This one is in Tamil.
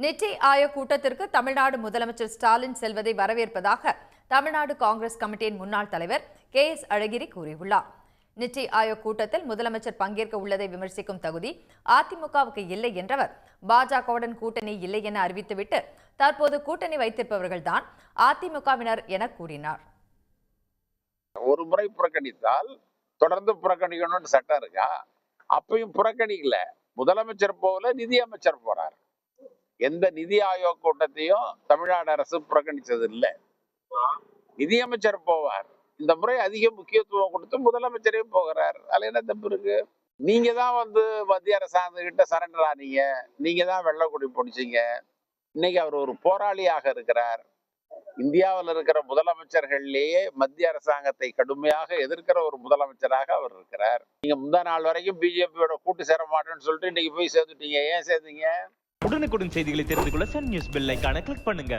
நித்தி ஆயோக் கூட்டத்திற்கு தமிழ்நாடு முதலமைச்சர் ஸ்டாலின் செல்வதை வரவேற்பதாக தமிழ்நாடு காங்கிரஸ் கமிட்டியின் முன்னாள் தலைவர் KS அழகிரி கூறியுள்ளார். நித்தி ஆயோக் கூட்டத்தில் முதலமைச்சர் பங்கேற்க உள்ளதை விமர்சிக்கும் தகுதி அதிமுகவுக்கு இல்லை என்றவர், பாஜகவுடன் கூட்டணி இல்லை என அறிவித்துவிட்டு தற்போது கூட்டணி வைத்திருப்பவர்கள்தான் அதிமுகவினர் என கூறினார். ஒரு முறை புறக்கணித்தால் தொடர்ந்து புறக்கணிக்கணும்னு சட்டம் இருக்கா? அப்பயும் புறக்கணிக்கல. முதலமைச்சர் போல நிதியமைச்சர் போறார். எந்த நிதி ஆயோக் கூட்டத்தையும் தமிழ்நாடு அரசு புறக்கணிச்சது இல்லை. நிதியமைச்சர் போவார். இந்த முறை அதிக முக்கியத்துவம் கொடுத்து முதலமைச்சரையும் போகிறார். அதுல என்ன தப்பு இருக்கு? நீங்க தான் மத்திய அரசாங்கத்திட்ட சரண்டர் ஆனீங்க. நீங்க தான் வெள்ளக்கொடி பிடிச்சீங்க. இன்னைக்கு அவர் ஒரு போராளியாக இருக்கிறார். இந்தியாவில் இருக்கிற முதலமைச்சர்கள்லேயே மத்திய அரசாங்கத்தை கடுமையாக எதிர்க்கிற ஒரு முதலமைச்சராக அவர் இருக்கிறார். நீங்க முந்தா நாள் வரைக்கும் பிஜேபியோட கூட்டு சேர மாட்டேன்னு சொல்லிட்டு இன்னைக்கு போய் சேர்த்துட்டீங்க. ஏன் சேர்த்தீங்க? உடனுக்குடன் செய்திகளை தெரிந்து கொள்ள சன் நியூஸ் பெல் ஐகானை கிளிக் பண்ணுங்க.